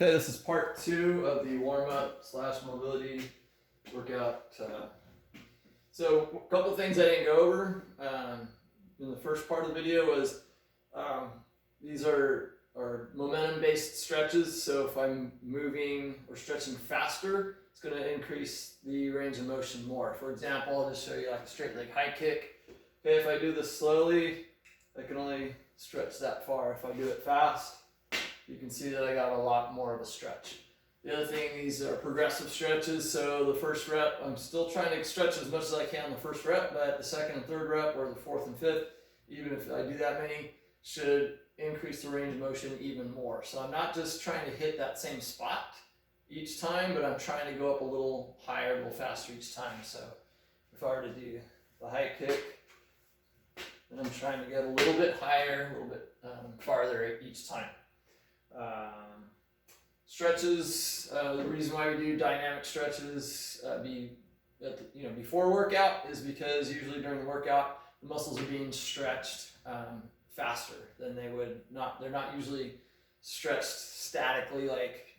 Okay, this is part 2 of the warm-up / mobility workout. So a couple things I didn't go over in the first part of the video was these are momentum-based stretches. So if I'm moving or stretching faster, it's going to increase the range of motion more. For example, I'll just show you like a straight leg high kick. Okay, if I do this slowly, I can only stretch that far. If I do it fast, you can see that I got a lot more of a stretch. The other thing, these are progressive stretches. So the first rep, I'm still trying to stretch as much as I can the first rep, but the second and third rep, or the fourth and fifth, even if I do that many, should increase the range of motion even more. So I'm not just trying to hit that same spot each time, but I'm trying to go up a little higher, a little faster each time. So if I were to do the high kick, then I'm trying to get a little bit higher, a little bit farther each time. Stretches, the reason why we do dynamic stretches before workout is because usually during the workout the muscles are being stretched faster than they would not. They're not usually stretched statically like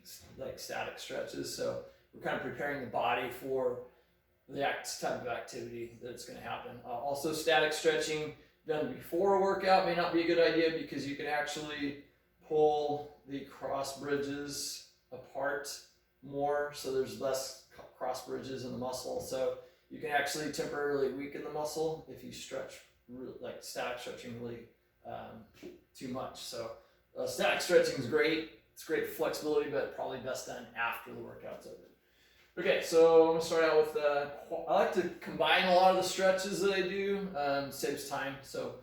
static stretches. So we're kind of preparing the body for the type of activity that's going to happen. Also, static stretching done before a workout may not be a good idea because you can actually pull the cross bridges apart more, so there's less cross bridges in the muscle. So you can actually temporarily weaken the muscle if you stretch like static stretching really too much. So static stretching is great. It's great for flexibility, but probably best done after the workout's over. Okay, so I'm going to start out with, I like to combine a lot of the stretches that I do, saves time. So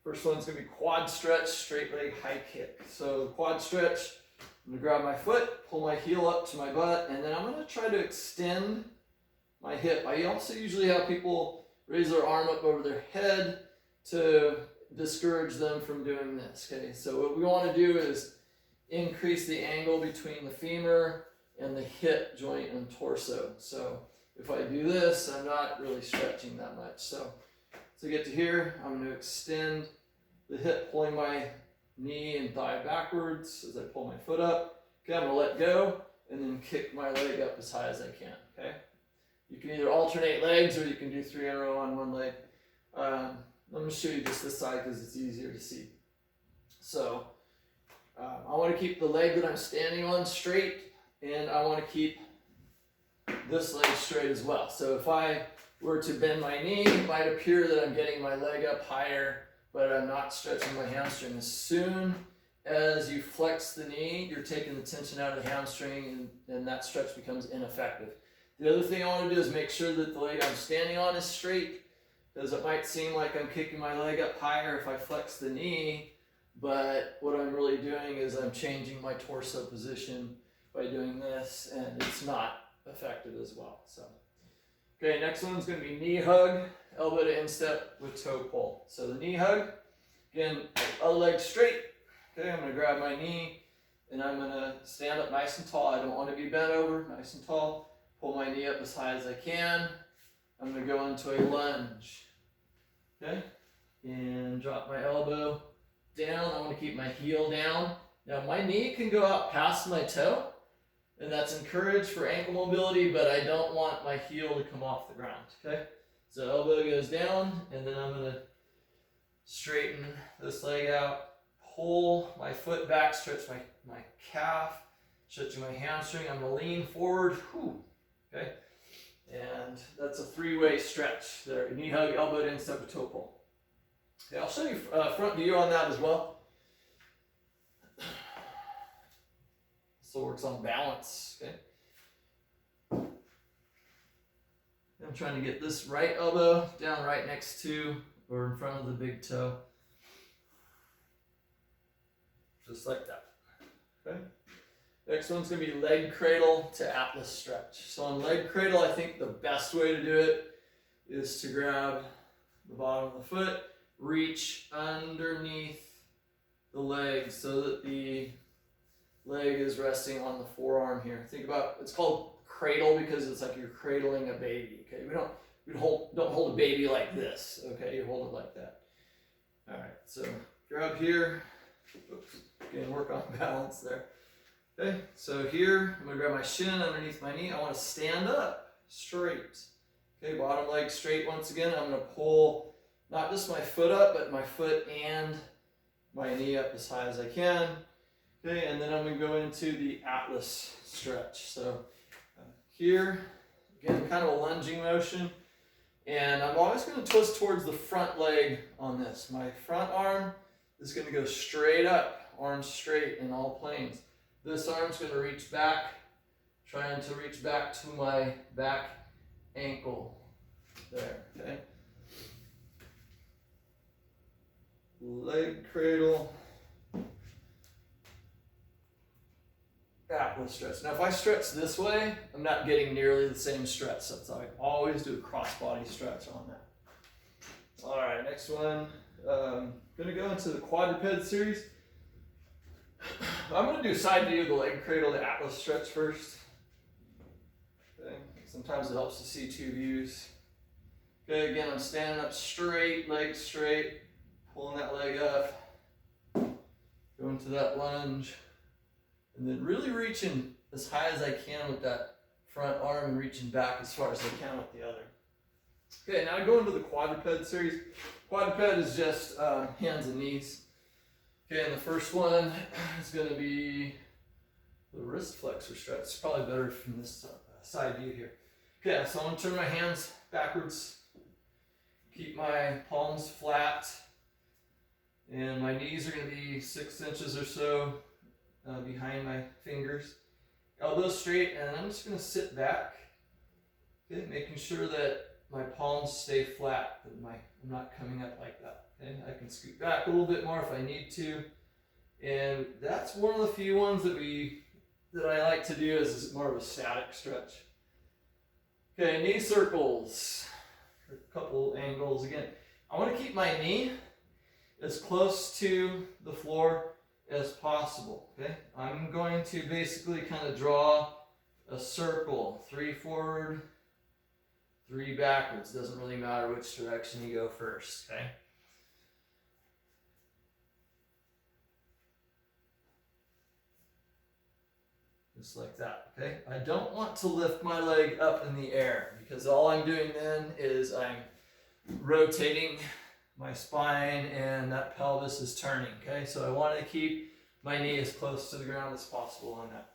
first one's going to be quad stretch, straight leg high kick. So quad stretch, I'm going to grab my foot, pull my heel up to my butt, and then I'm going to try to extend my hip. I also usually have people raise their arm up over their head to discourage them from doing this. Okay, so what we want to do is increase the angle between the femur and the hip joint and torso. So if I do this, I'm not really stretching that much. So to get to here, I'm going to extend the hip, pulling my knee and thigh backwards as I pull my foot up. Okay, I'm going to let go and then kick my leg up as high as I can. Okay, you can either alternate legs or you can do 3 in a row on one leg. Let me show you just this side because it's easier to see. So I want to keep the leg that I'm standing on straight, and I want to keep this leg straight as well. So if I were to bend my knee, it might appear that I'm getting my leg up higher, but I'm not stretching my hamstring. As soon as you flex the knee, you're taking the tension out of the hamstring, and that stretch becomes ineffective. The other thing I want to do is make sure that the leg I'm standing on is straight, because it might seem like I'm kicking my leg up higher if I flex the knee, but what I'm really doing is I'm changing my torso position by doing this, and it's not effective as well. So, okay, next one's going to be knee hug, elbow to instep with toe pull. So the knee hug, again, other leg straight. Okay, I'm going to grab my knee, and I'm going to stand up nice and tall. I don't want to be bent over, nice and tall. Pull my knee up as high as I can. I'm going to go into a lunge. Okay, and drop my elbow down. I want to keep my heel down. Now my knee can go out past my toe, and that's encouraged for ankle mobility, but I don't want my heel to come off the ground. Okay, so elbow goes down, and then I'm going to straighten this leg out, pull my foot back, stretch my calf, stretching my hamstring. I'm going to lean forward. Whew. Okay, and that's a 3-way stretch there. Knee hug, elbow to instep with toe pull. Okay, I'll show you front view on that as well. So works on balance. Okay, I'm trying to get this right elbow down right next to or in front of the big toe, just like that. Okay, next one's going to be leg cradle to Atlas stretch. So on leg cradle, I think the best way to do it is to grab the bottom of the foot, reach underneath the leg so that the leg is resting on the forearm here. Think about, it's called cradle because it's like you're cradling a baby. Okay, we don't hold a baby like this. Okay, you hold it like that. All right, so grab here. Oops, again, work on balance there. Okay, so here I'm gonna grab my shin underneath my knee. I want to stand up straight. Okay, bottom leg straight once again. I'm gonna pull not just my foot up, but my foot and my knee up as high as I can. Okay, and then I'm gonna go into the Atlas stretch. So here, again, kind of a lunging motion. And I'm always gonna twist towards the front leg on this. My front arm is gonna go straight up, arms straight in all planes. This arm's gonna reach back, trying to reach back to my back ankle. There, okay? Leg cradle. Atlas stretch. Now if I stretch this way, I'm not getting nearly the same stretch. So I always do a cross body stretch on that. All right, next one. Gonna go into the quadruped series. I'm gonna do side view of the leg cradle, the Atlas stretch first. Okay. Sometimes it helps to see two views. Okay, again, I'm standing up straight, legs straight, pulling that leg up, going to that lunge. And then really reaching as high as I can with that front arm and reaching back as far as I can with the other. Okay, now I go into the quadruped series. Quadruped is just hands and knees. Okay, and the first one is going to be the wrist flexor stretch. It's probably better from this side view here. Okay, so I'm going to turn my hands backwards. Keep my palms flat. And my knees are going to be 6 inches or so behind my fingers. Elbows straight, and I'm just going to sit back. Okay, making sure that my palms stay flat, that I'm not coming up like that. Okay, I can scoot back a little bit more if I need to. And that's one of the few ones that I like to do as more of a static stretch. Okay, knee circles. A couple angles again. I want to keep my knee as close to the floor as possible. Okay, I'm going to basically kind of draw a circle, 3 forward, 3 backwards. Doesn't really matter which direction you go first. Okay. Just like that. Okay. I don't want to lift my leg up in the air because all I'm doing then is I'm rotating my spine and that pelvis is turning. Okay. So I want to keep my knee as close to the ground as possible on that.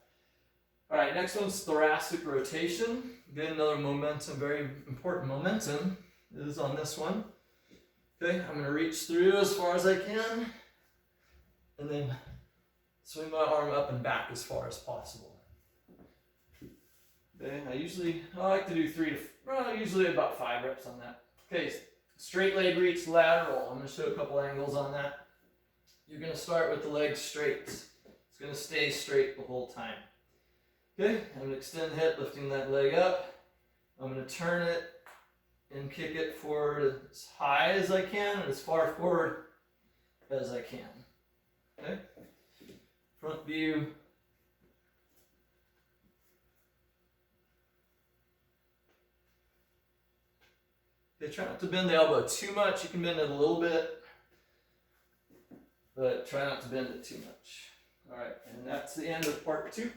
All right, next one's thoracic rotation. Again, another momentum, very important momentum is on this one. Okay, I'm going to reach through as far as I can and then swing my arm up and back as far as possible. Okay, I like to do usually about 5 reps on that. Okay, straight leg reach lateral. I'm going to show a couple angles on that. You're going to start with the leg straight. It's going to stay straight the whole time. Okay, I'm going to extend the hip, lifting that leg up. I'm going to turn it and kick it forward as high as I can and as far forward as I can. Okay, front view. Okay, try not to bend the elbow too much. You can bend it a little bit, but try not to bend it too much. All right, and that's the end of part 2.